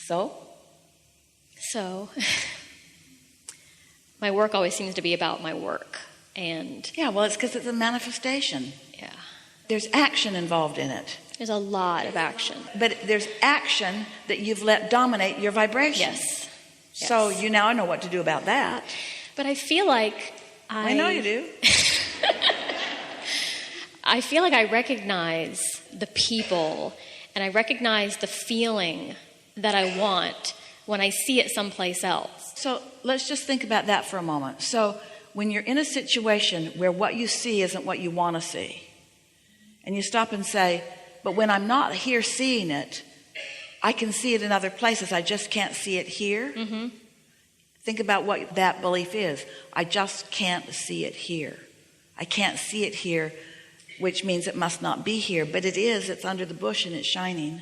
So, my work always seems to be about my work. And yeah, well, it's because it's a manifestation. yeah, There's action involved in it. there's a lot of action. But there's action that you've let dominate your vibration. Yes. So Yes. you now know what to do about that. But I feel like I know you do. I feel like I recognize the people and I recognize the feeling that I want when I see it someplace else. So let's just think about that for a moment. So when you're in a situation where what you see isn't what you want to see, and you stop and say, but when I'm not here seeing it, I can see it in other places. I just can't see it here. Mm-hmm. Think about what that belief is. I just can't see it here. I can't see it here, which means it must not be here. But it is. It's under the bush and it's shining.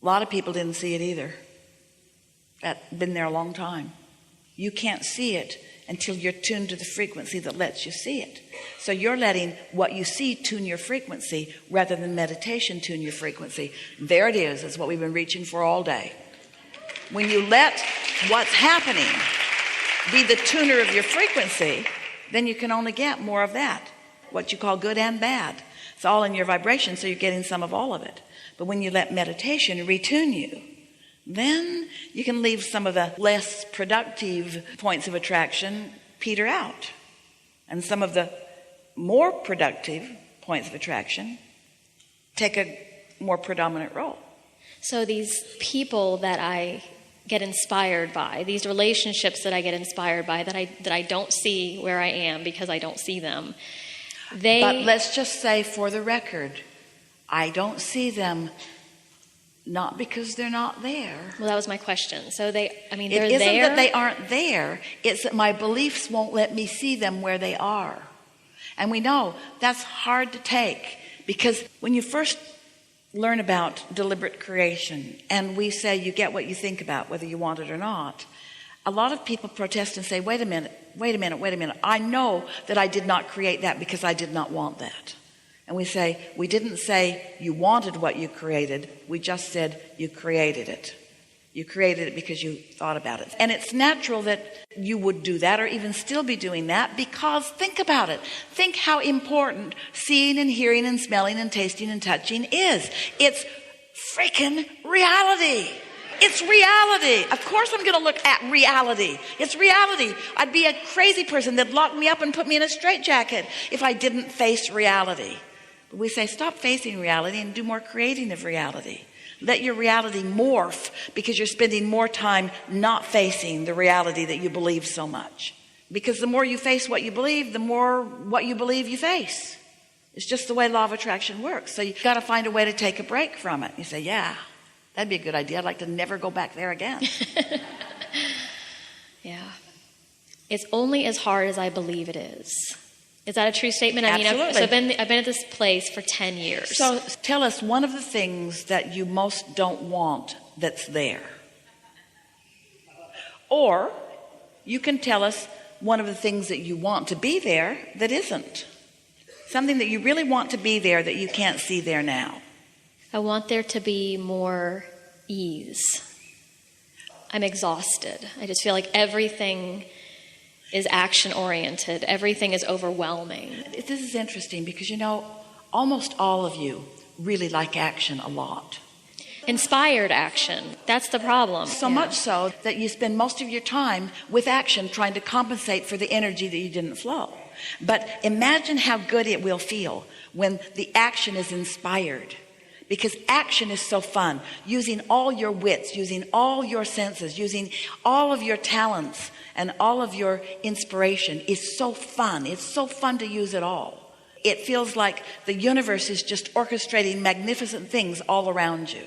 A lot of people didn't see it either. That's been there a long time. You can't see it until you're tuned to the frequency that lets you see it. So you're letting what you see tune your frequency rather than meditation tune your frequency. There it is. It's what we've been reaching for all day. When you let what's happening be the tuner of your frequency, then you can only get more of that, what you call good and bad. It's all in your vibration, so you're getting some of all of it. But when you let meditation retune you, then you can leave some of the less productive points of attraction peter out, and some of the more productive points of attraction take a more predominant role. So these people that I get inspired by, these relationships that I get inspired by, that I don't see where I am because I don't see them, But let's just say, for the record, I don't see them not because they're not there. Well, that was my question. So they're It there. isn't that they aren't there. It's that my beliefs won't let me see them where they are. And we know that's hard to take, because when you first learn about deliberate creation and we say you get what you think about, whether you want it or not, a lot of people protest and say, wait a minute. I know that I did not create that because I did not want that. And we say, we didn't say you wanted what you created. We just said you created it. You created it because you thought about it. And it's natural that you would do that, or even still be doing that, because think about it. Think how important seeing and hearing and smelling and tasting and touching is. It's freaking reality. It's reality. Of course I'm going to look at reality. It's reality. I'd be a crazy person that'd lock me up and put me in a straitjacket if I didn't face reality. But we say, stop facing reality and do more creating of reality. Let your reality morph, because you're spending more time not facing the reality that you believe so much. Because the more you face what you believe, the more what you believe you face. It's just the way law of attraction works. So you've got to find a way to take a break from it. You say, yeah, that'd be a good idea. I'd like to never go back there again. Yeah. It's only as hard as I believe it is. Is that a true statement? Absolutely. So I've been at this place for 10 years. So tell us one of the things that you most don't want that's there. Or you can tell us one of the things that you want to be there that isn't. Something that you really want to be there that you can't see there now. I want there to be more ease. I'm exhausted. I just feel like everything is action-oriented. Everything is overwhelming. This is interesting because, almost all of you really like action a lot. Inspired action. That's the problem. So much so that you spend most of your time with action trying to compensate for the energy that you didn't flow. But imagine how good it will feel when the action is inspired. Because action is so fun. Using all your wits, using all your senses, using all of your talents and all of your inspiration is so fun. It's so fun to use it all. It feels like the universe is just orchestrating magnificent things all around you.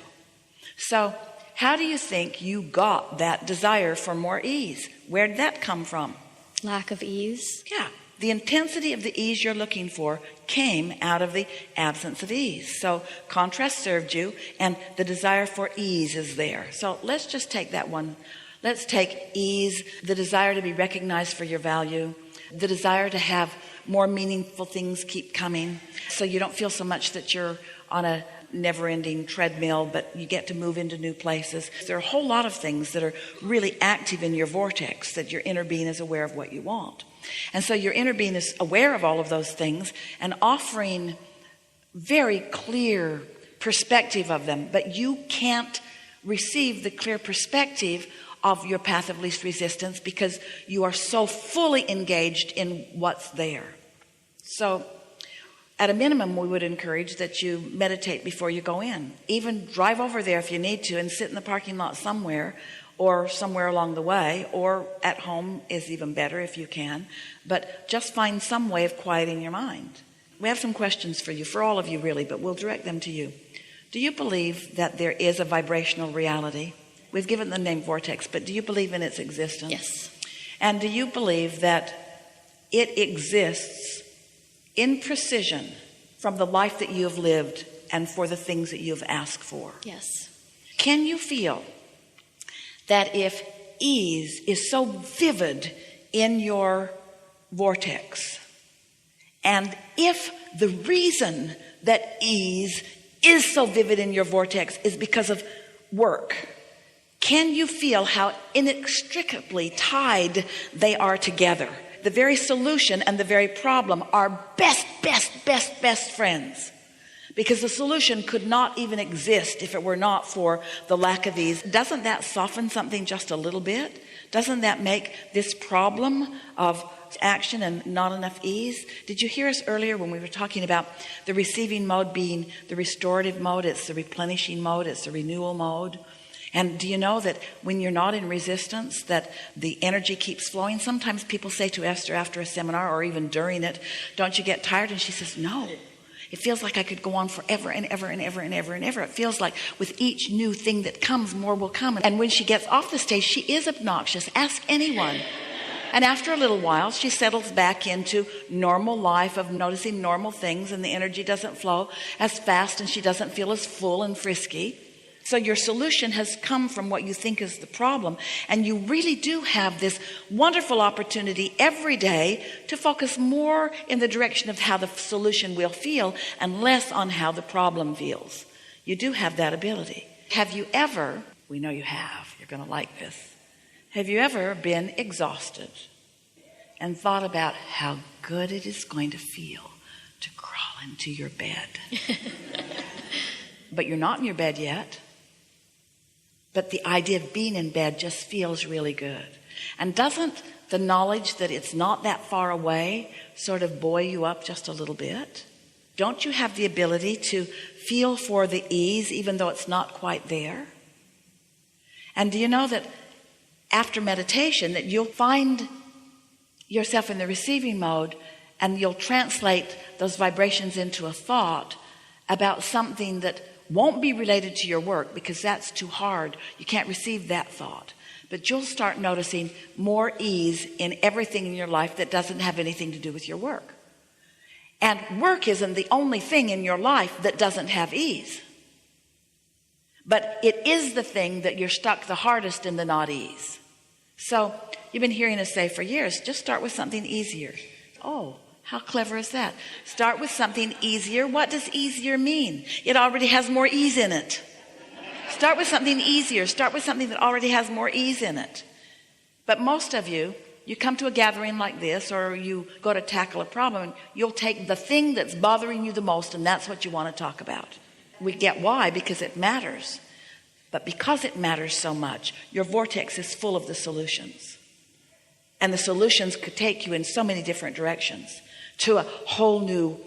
So how do you think you got that desire for more ease? Where did that come from? Lack of ease. Yeah. The intensity of the ease you're looking for came out of the absence of ease. So contrast served you, and the desire for ease is there. So let's just take that one. Let's take ease, the desire to be recognized for your value, the desire to have more meaningful things keep coming, so you don't feel so much that you're on a never-ending treadmill, but you get to move into new places. There are a whole lot of things that are really active in your vortex that your inner being is aware of what you want. And so your inner being is aware of all of those things and offering very clear perspective of them, but you can't receive the clear perspective of your path of least resistance because you are so fully engaged in what's there. So at a minimum, we would encourage that you meditate before you go in. Even drive over there if you need to and sit in the parking lot somewhere, or somewhere along the way, or at home is even better if you can. But just find some way of quieting your mind. We have some questions for you, for all of you really, but we'll direct them to you. Do you believe that there is a vibrational reality? We've given the name vortex, but do you believe in its existence? Yes. And do you believe that it exists in precision from the life that you have lived and for the things that you have asked for? Yes. Can you feel that if ease is so vivid in your vortex, and if the reason that ease is so vivid in your vortex is because of work, can you feel how inextricably tied they are together? The very solution and the very problem are best friends. Because the solution could not even exist if it were not for the lack of ease. Doesn't that soften something just a little bit? Doesn't that make this problem of action and not enough ease? Did you hear us earlier when we were talking about the receiving mode being the restorative mode? It's the replenishing mode. It's the renewal mode. And do you know that when you're not in resistance, that the energy keeps flowing? Sometimes people say to Esther after a seminar or even during it, don't you get tired? And she says, no. It feels like I could go on forever and ever and ever and ever and ever. It feels like with each new thing that comes, more will come. And when she gets off the stage, she is obnoxious. Ask anyone. And after a little while, she settles back into normal life of noticing normal things, and the energy doesn't flow as fast and she doesn't feel as full and frisky. So your solution has come from what you think is the problem. And you really do have this wonderful opportunity every day to focus more in the direction of how the solution will feel and less on how the problem feels. You do have that ability. Have you ever, we know you have, you're going to like this. Have you ever been exhausted and thought about how good it is going to feel to crawl into your bed? But you're not in your bed yet. But the idea of being in bed just feels really good. And doesn't the knowledge that it's not that far away sort of buoy you up just a little bit? Don't you have the ability to feel for the ease even though it's not quite there? And do you know that after meditation that you'll find yourself in the receiving mode and you'll translate those vibrations into a thought about something that won't be related to your work because that's too hard. You can't receive that thought. But you'll start noticing more ease in everything in your life that doesn't have anything to do with your work. And work isn't the only thing in your life that doesn't have ease. But it is the thing that you're stuck the hardest in the not ease. So you've been hearing us say for years, just start with something easier. Oh, how clever is that? Start with something easier. What does easier mean? It already has more ease in it. Start with something easier. Start with something that already has more ease in it. But most of you, you come to a gathering like this, or you go to tackle a problem, and you'll take the thing that's bothering you the most, and that's what you want to talk about. We get why, because it matters. But because it matters so much, your vortex is full of the solutions. And the solutions could take you in so many different directions. To a whole new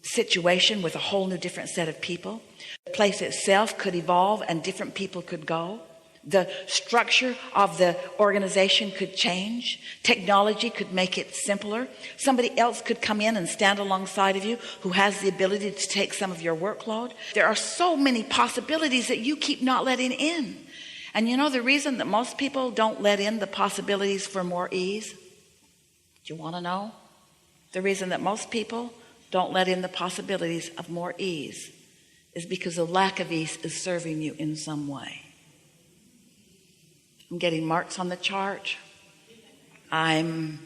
situation with a whole new different set of people. The place itself could evolve and different people could go. The structure of the organization could change. Technology could make it simpler. Somebody else could come in and stand alongside of you who has the ability to take some of your workload. There are so many possibilities that you keep not letting in. And you know the reason that most people don't let in the possibilities for more ease? Do you want to know? The reason that most people don't let in the possibilities of more ease is because the lack of ease is serving you in some way. I'm getting marks on the chart. I'm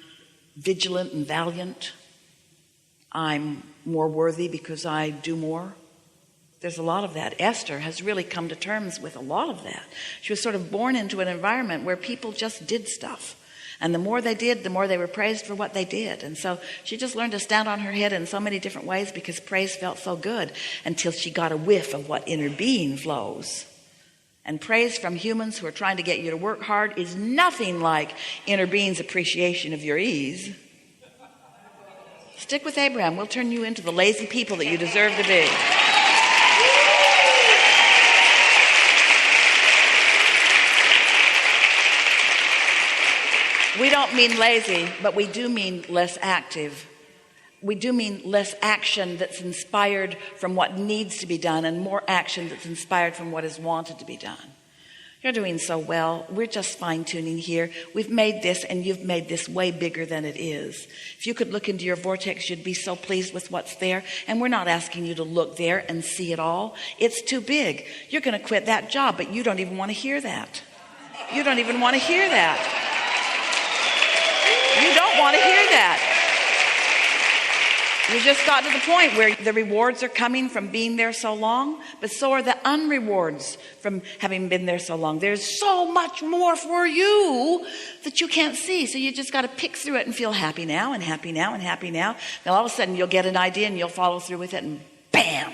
vigilant and valiant. I'm more worthy because I do more. There's a lot of that. Esther has really come to terms with a lot of that. She was sort of born into an environment where people just did stuff. And the more they did, the more they were praised for what they did. And so she just learned to stand on her head in so many different ways because praise felt so good until she got a whiff of what inner being flows. And praise from humans who are trying to get you to work hard is nothing like inner being's appreciation of your ease. Stick with Abraham. We'll turn you into the lazy people that you deserve to be. We don't mean lazy, but we do mean less active. We do mean less action that's inspired from what needs to be done and more action that's inspired from what is wanted to be done. You're doing so well. We're just fine-tuning here. We've made this, and you've made this way bigger than it is. If you could look into your vortex, you'd be so pleased with what's there. And we're not asking you to look there and see it all. It's too big. You're going to quit that job, but you don't even want to hear that. You don't even want to hear that. You don't want to hear that. You just got to the point where the rewards are coming from being there so long, but so are the unrewards from having been there so long. There's so much more for you that you can't see. So you just got to pick through it and feel happy now and happy now and happy now. Then all of a sudden you'll get an idea and you'll follow through with it, and bam,